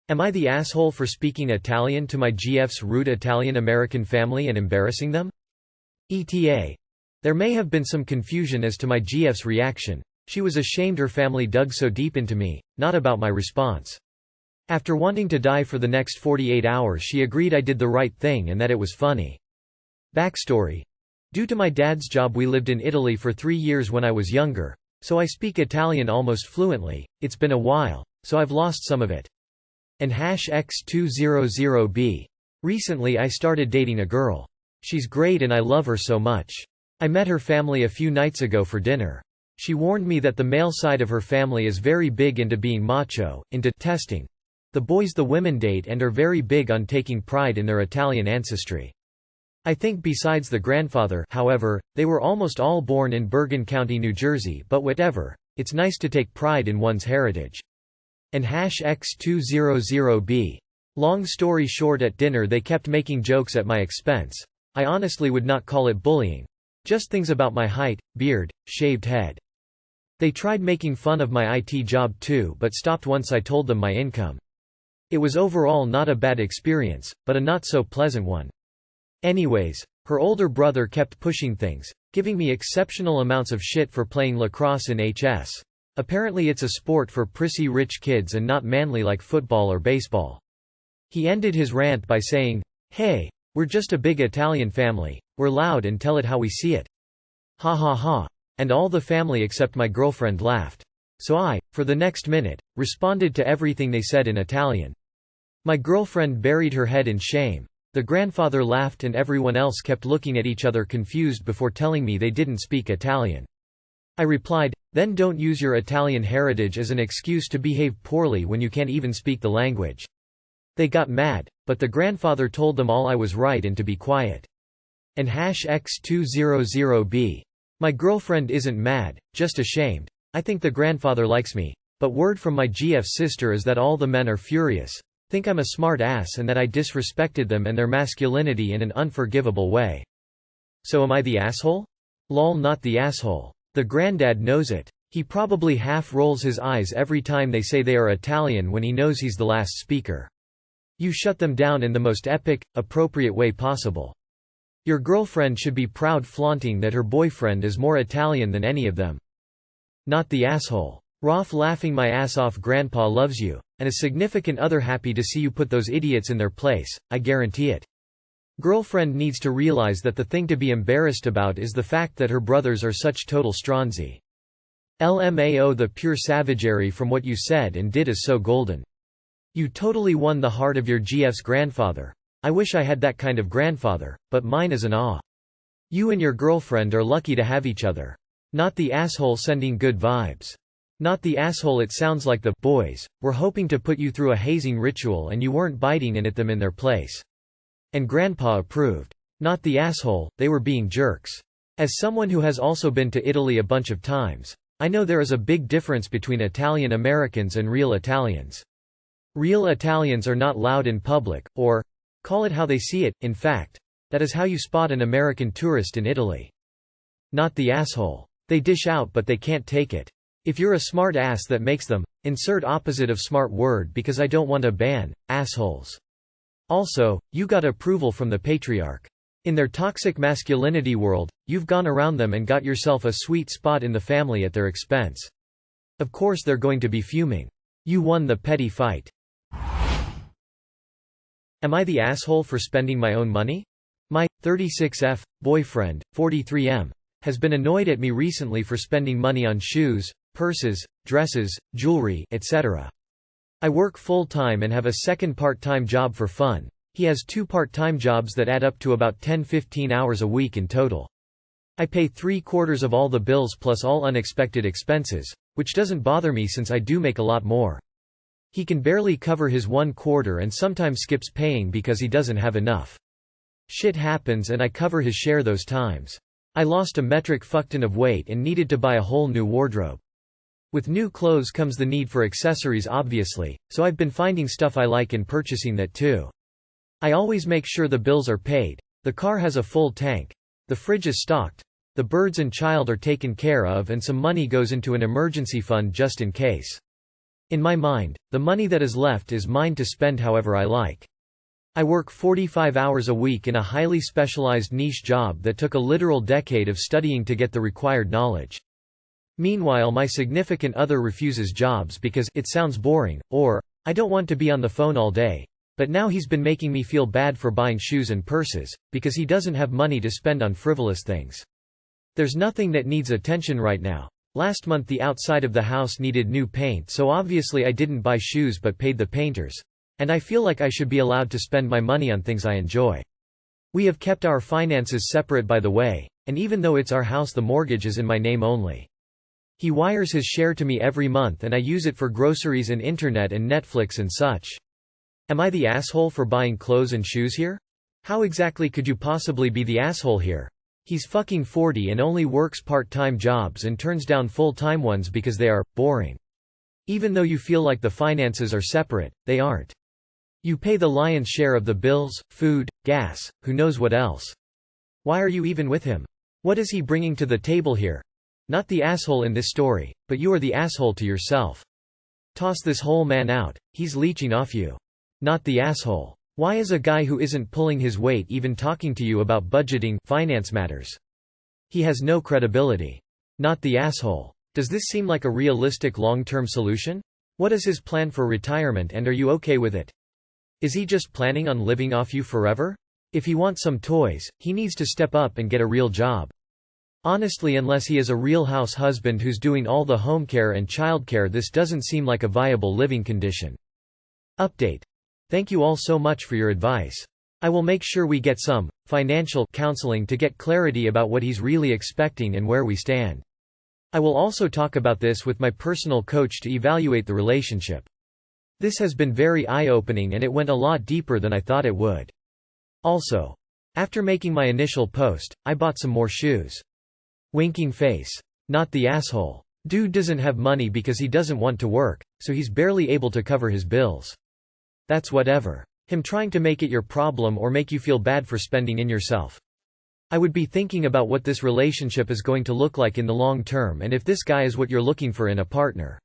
Am I the asshole for speaking Italian to my GF's rude Italian-American family and embarrassing them? ETA. There may have been some confusion as to my GF's reaction. She was ashamed her family dug so deep into me, not about my response. After wanting to die for the next 48 hours, she agreed I did the right thing and that it was funny. Backstory. Due to my dad's job, we lived in Italy for 3 years when I was younger, so I speak Italian almost fluently. It's been a while, so I've lost some of it. And #X200B. Recently I started dating a girl. She's great and I love her so much. I met her family a few nights ago for dinner. She warned me that the male side of her family is very big into being macho, into testing the boys the women date, and are very big on taking pride in their Italian ancestry. I think besides the grandfather, however, they were almost all born in Bergen County, New Jersey, but whatever, it's nice to take pride in one's heritage. And #X200B. Long story short, at dinner they kept making jokes at my expense. I honestly would not call it bullying. Just things about my height, beard, shaved head. They tried making fun of my IT job too, but stopped once I told them my income. It was overall not a bad experience, but a not so pleasant one. Anyways, her older brother kept pushing things, giving me exceptional amounts of shit for playing lacrosse in HS. Apparently it's a sport for prissy rich kids and not manly like football or baseball. He ended his rant by saying, "Hey, we're just a big Italian family, we're loud and tell it how we see it. Ha ha ha." And all the family except my girlfriend laughed. So I, for the next minute, responded to everything they said in Italian. My girlfriend buried her head in shame. The grandfather laughed and everyone else kept looking at each other confused before telling me they didn't speak Italian. I replied, "Then don't use your Italian heritage as an excuse to behave poorly when you can't even speak the language." They got mad, but the grandfather told them all I was right and to be quiet. And #X200B. My girlfriend isn't mad, just ashamed. I think the grandfather likes me, but word from my GF's sister is that all the men are furious, think I'm a smart ass and that I disrespected them and their masculinity in an unforgivable way. So am I the asshole? Lol, not the asshole. The granddad knows it. He probably half rolls his eyes every time they say they are Italian when he knows he's the last speaker. You shut them down in the most epic, appropriate way possible. Your girlfriend should be proud, flaunting that her boyfriend is more Italian than any of them. Not the asshole. Roth laughing my ass off. Grandpa loves you, and a significant other happy to see you put those idiots in their place, I guarantee it. Girlfriend needs to realize that the thing to be embarrassed about is the fact that her brothers are such total stronzi. LMAO, the pure savagery from what you said and did is so golden. You totally won the heart of your GF's grandfather. I wish I had that kind of grandfather, but mine is an awe. You and your girlfriend are lucky to have each other. Not the asshole sending good vibes. Not the asshole. It sounds like the boys were hoping to put you through a hazing ritual and you weren't biting in at them in their place. And grandpa approved. Not the asshole, they were being jerks. As someone who has also been to Italy a bunch of times, I know there is a big difference between Italian Americans and real Italians. Real Italians are not loud in public, or call it how they see it. In fact, that is how you spot an American tourist in Italy. Not the asshole. They dish out but they can't take it. If you're a smart ass, that makes them, insert opposite of smart word because I don't want to ban assholes. Also, you got approval from the patriarch. In their toxic masculinity world, you've gone around them and got yourself a sweet spot in the family at their expense. Of course they're going to be fuming. You won the petty fight. Am I the asshole for spending my own money? My 36F boyfriend, 43M, has been annoyed at me recently for spending money on shoes, purses, dresses, jewelry, etc. I work full-time and have a second part-time job for fun. He has 2 part-time jobs that add up to about 10–15 hours a week in total. I pay 3/4 of all the bills plus all unexpected expenses, which doesn't bother me since I do make a lot more. He can barely cover his 1/4 and sometimes skips paying because he doesn't have enough. Shit happens and I cover his share those times. I lost a metric fuckton of weight and needed to buy a whole new wardrobe. With new clothes comes the need for accessories obviously, so I've been finding stuff I like and purchasing that too. I always make sure the bills are paid, the car has a full tank, the fridge is stocked, the birds and child are taken care of, and some money goes into an emergency fund just in case. In my mind, the money that is left is mine to spend however I like. I work 45 hours a week in a highly specialized niche job that took a literal decade of studying to get the required knowledge. Meanwhile, my significant other refuses jobs because it sounds boring, or I don't want to be on the phone all day. But now he's been making me feel bad for buying shoes and purses, because he doesn't have money to spend on frivolous things. There's nothing that needs attention right now. Last month the outside of the house needed new paint, so obviously I didn't buy shoes but paid the painters. And I feel like I should be allowed to spend my money on things I enjoy. We have kept our finances separate, by the way, and even though it's our house, the mortgage is in my name only. He wires his share to me every month and I use it for groceries and internet and Netflix and such. Am I the asshole for buying clothes and shoes here? How exactly could you possibly be the asshole here? He's fucking 40 and only works part-time jobs and turns down full-time ones because they are boring. Even though you feel like the finances are separate, they aren't. You pay the lion's share of the bills, food, gas, who knows what else. Why are you even with him? What is he bringing to the table here? Not the asshole in this story, but you are the asshole to yourself. Toss this whole man out, he's leeching off you. Not the asshole. Why is a guy who isn't pulling his weight even talking to you about budgeting, finance matters? He has no credibility. Not the asshole. Does this seem like a realistic long-term solution? What is his plan for retirement and are you okay with it? Is he just planning on living off you forever? If he wants some toys, he needs to step up and get a real job. Honestly, unless he is a real house husband who's doing all the home care and childcare, this doesn't seem like a viable living condition. Update. Thank you all so much for your advice. I will make sure we get some financial counseling to get clarity about what he's really expecting and where we stand. I will also talk about this with my personal coach to evaluate the relationship. This has been very eye-opening and it went a lot deeper than I thought it would. Also, after making my initial post, I bought some more shoes. Winking face. Not the asshole. Dude doesn't have money because he doesn't want to work, so he's barely able to cover his bills. That's whatever. Him trying to make it your problem or make you feel bad for spending in yourself. I would be thinking about what this relationship is going to look like in the long term and if this guy is what you're looking for in a partner.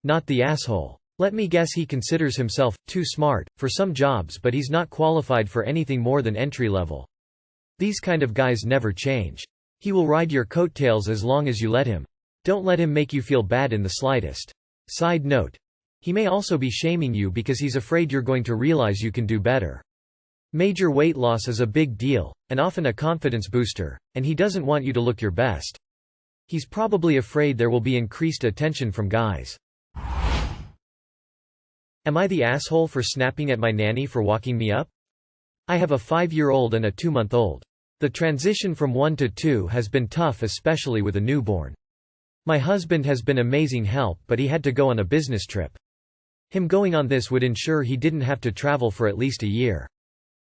Not the asshole. Let me guess, he considers himself too smart for some jobs, but he's not qualified for anything more than entry level. These kind of guys never change. He will ride your coattails as long as you let him. Don't let him make you feel bad in the slightest. Side note. He may also be shaming you because he's afraid you're going to realize you can do better. Major weight loss is a big deal, and often a confidence booster, and he doesn't want you to look your best. He's probably afraid there will be increased attention from guys. Am I the asshole for snapping at my nanny for walking me up? I have a 5-year-old and a 2-month-old. The transition from 1 to 2 has been tough, especially with a newborn. My husband has been amazing help, but he had to go on a business trip. Him going on this would ensure he didn't have to travel for at least a year.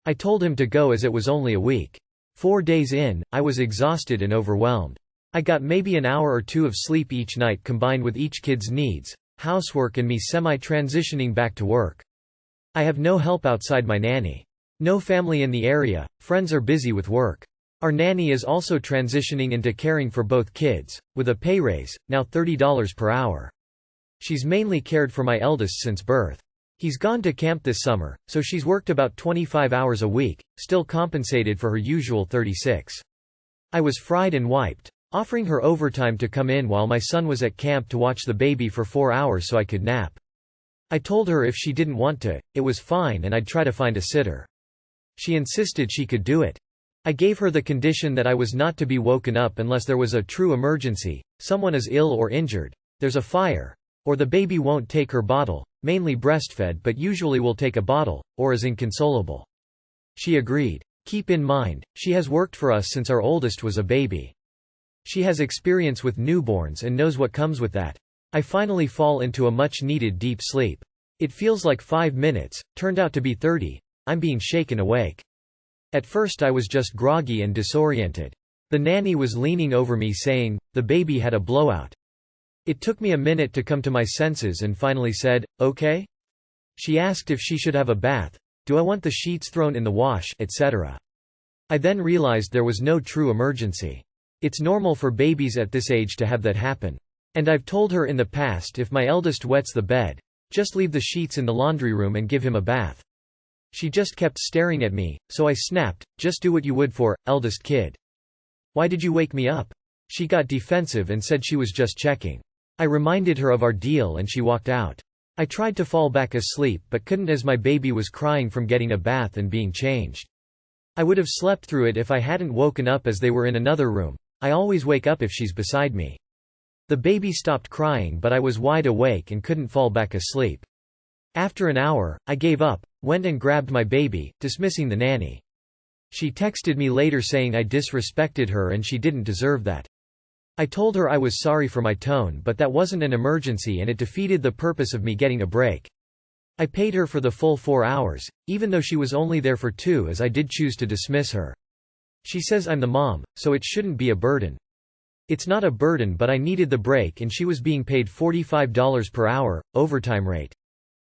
I told him to go as it was only a week. 4 days in, I was exhausted and overwhelmed. I got maybe an hour or 2 of sleep each night, combined with each kid's needs, housework and me semi-transitioning back to work. I have no help outside my nanny. No family in the area, friends are busy with work. Our nanny is also transitioning into caring for both kids, with a pay raise, now $30 per hour. She's mainly cared for my eldest since birth. He's gone to camp this summer, so she's worked about 25 hours a week, still compensated for her usual 36. I was fried and wiped, offering her overtime to come in while my son was at camp to watch the baby for 4 hours so I could nap. I told her if she didn't want to, it was fine and I'd try to find a sitter. She insisted she could do it. I gave her the condition that I was not to be woken up unless there was a true emergency, someone is ill or injured, there's a fire, or the baby won't take her bottle, mainly breastfed but usually will take a bottle, or is inconsolable. She agreed. Keep in mind, she has worked for us since our oldest was a baby. She has experience with newborns and knows what comes with that. I finally fall into a much-needed deep sleep. It feels like 5 minutes, turned out to be 30. I'm being shaken awake. At first I was just groggy and disoriented. The nanny was leaning over me saying, the baby had a blowout. It took me a minute to come to my senses and finally said, okay? She asked if she should have a bath, do I want the sheets thrown in the wash, etc. I then realized there was no true emergency. It's normal for babies at this age to have that happen. And I've told her in the past if my eldest wets the bed, just leave the sheets in the laundry room and give him a bath. She just kept staring at me, so I snapped, just do what you would for, eldest kid. Why did you wake me up? She got defensive and said she was just checking. I reminded her of our deal and she walked out. I tried to fall back asleep but couldn't as my baby was crying from getting a bath and being changed. I would have slept through it if I hadn't woken up as they were in another room. I always wake up if she's beside me. The baby stopped crying but I was wide awake and couldn't fall back asleep. After an hour, I gave up, went and grabbed my baby, dismissing the nanny. She texted me later saying I disrespected her and she didn't deserve that. I told her I was sorry for my tone but that wasn't an emergency and it defeated the purpose of me getting a break. I paid her for the full 4 hours, even though she was only there for 2 as I did choose to dismiss her. She says I'm the mom, so it shouldn't be a burden. It's not a burden but I needed the break and she was being paid $45 per hour, overtime rate.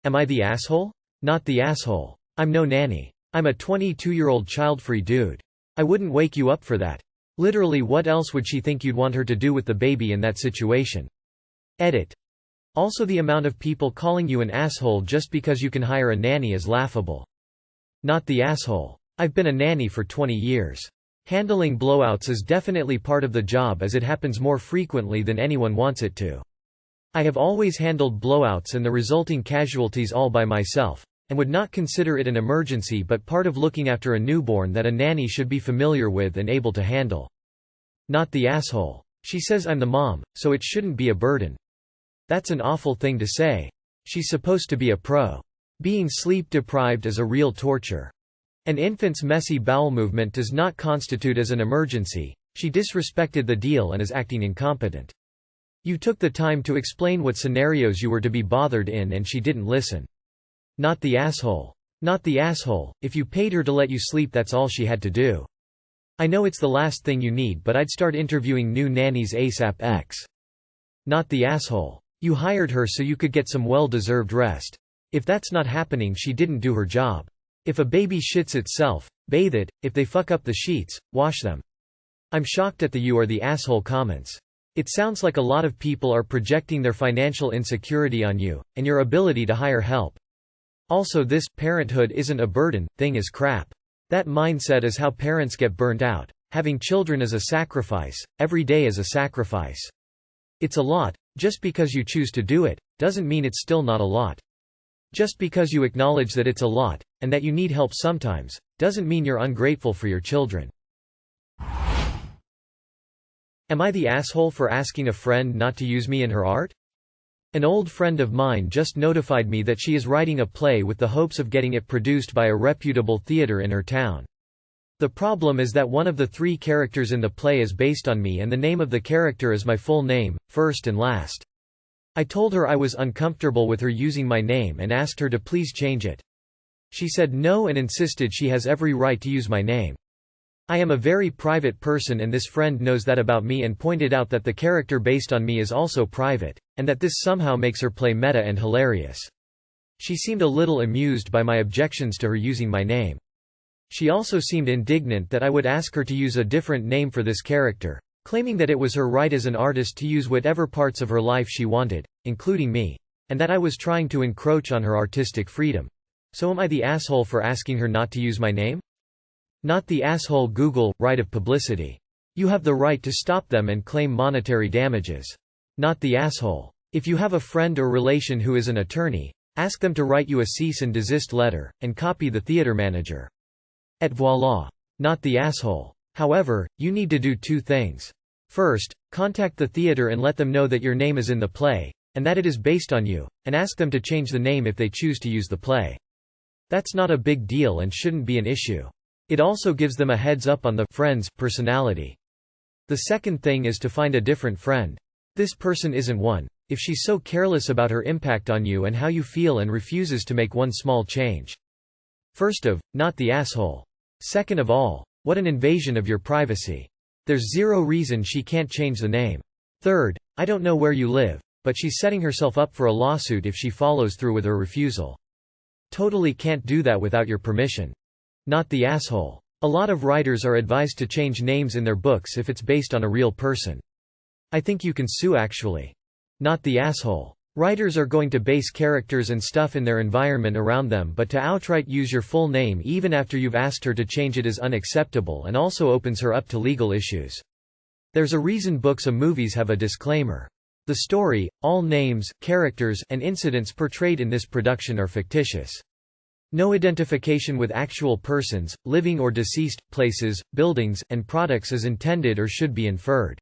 Am I the asshole? Not the asshole. I'm no nanny. I'm a 22-year-old child-free dude. I wouldn't wake you up for that. Literally what else would she think you'd want her to do with the baby in that situation? Edit. Also the amount of people calling you an asshole just because you can hire a nanny is laughable. Not the asshole. I've been a nanny for 20 years. Handling blowouts is definitely part of the job as it happens more frequently than anyone wants it to. I have always handled blowouts and the resulting casualties all by myself, and would not consider it an emergency but part of looking after a newborn that a nanny should be familiar with and able to handle. Not the asshole. She says I'm the mom, so it shouldn't be a burden. That's an awful thing to say. She's supposed to be a pro. Being sleep deprived is a real torture. An infant's messy bowel movement does not constitute as an emergency. She disrespected the deal and is acting incompetent. You took the time to explain what scenarios you were to be bothered in and she didn't listen. Not the asshole. Not the asshole. If you paid her to let you sleep that's all she had to do. I know it's the last thing you need but I'd start interviewing new nannies ASAP X. Not the asshole. You hired her so you could get some well-deserved rest. If that's not happening she didn't do her job. If a baby shits itself, bathe it. If they fuck up the sheets, wash them. I'm shocked at the "you are the asshole" comments. It sounds like a lot of people are projecting their financial insecurity on you, and your ability to hire help. Also this "parenthood isn't a burden" thing is crap. That mindset is how parents get burnt out. Having children is a sacrifice, every day is a sacrifice. It's a lot. Just because you choose to do it, doesn't mean it's still not a lot. Just because you acknowledge that it's a lot, and that you need help sometimes, doesn't mean you're ungrateful for your children. Am I the asshole for asking a friend not to use me in her art? An old friend of mine just notified me that she is writing a play with the hopes of getting it produced by a reputable theater in her town. The problem is that one of the 3 characters in the play is based on me and the name of the character is my full name, first and last. I told her I was uncomfortable with her using my name and asked her to please change it. She said no and insisted she has every right to use my name. I am a very private person and this friend knows that about me and pointed out that the character based on me is also private, and that this somehow makes her play meta and hilarious. She seemed a little amused by my objections to her using my name. She also seemed indignant that I would ask her to use a different name for this character, claiming that it was her right as an artist to use whatever parts of her life she wanted, including me, and that I was trying to encroach on her artistic freedom. So am I the asshole for asking her not to use my name? Not the asshole. Google, right of publicity. You have the right to stop them and claim monetary damages. Not the asshole. If you have a friend or relation who is an attorney, ask them to write you a cease and desist letter, and copy the theater manager. Et voila. Not the asshole. However, you need to do 2 things. First, contact the theater and let them know that your name is in the play, and that it is based on you, and ask them to change the name if they choose to use the play. That's not a big deal and shouldn't be an issue. It also gives them a heads up on the friend's personality. The second thing is to find a different friend. This person isn't one. If she's so careless about her impact on you and how you feel and refuses to make one small change. First of, not the asshole. Second of all, what an invasion of your privacy. There's 0 reason she can't change the name. Third, I don't know where you live, but she's setting herself up for a lawsuit if she follows through with her refusal. Totally can't do that without your permission. Not the asshole. A lot of writers are advised to change names in their books if it's based on a real person. I think you can sue actually. not the asshole. Writers are going to base characters and stuff in their environment around them, but to outright use your full name even after you've asked her to change it is unacceptable and also opens her up to legal issues. There's a reason books and movies have a disclaimer. The story, all names, characters, and incidents portrayed in this production are fictitious. No identification with actual persons, living or deceased, places, buildings, and products is intended or should be inferred.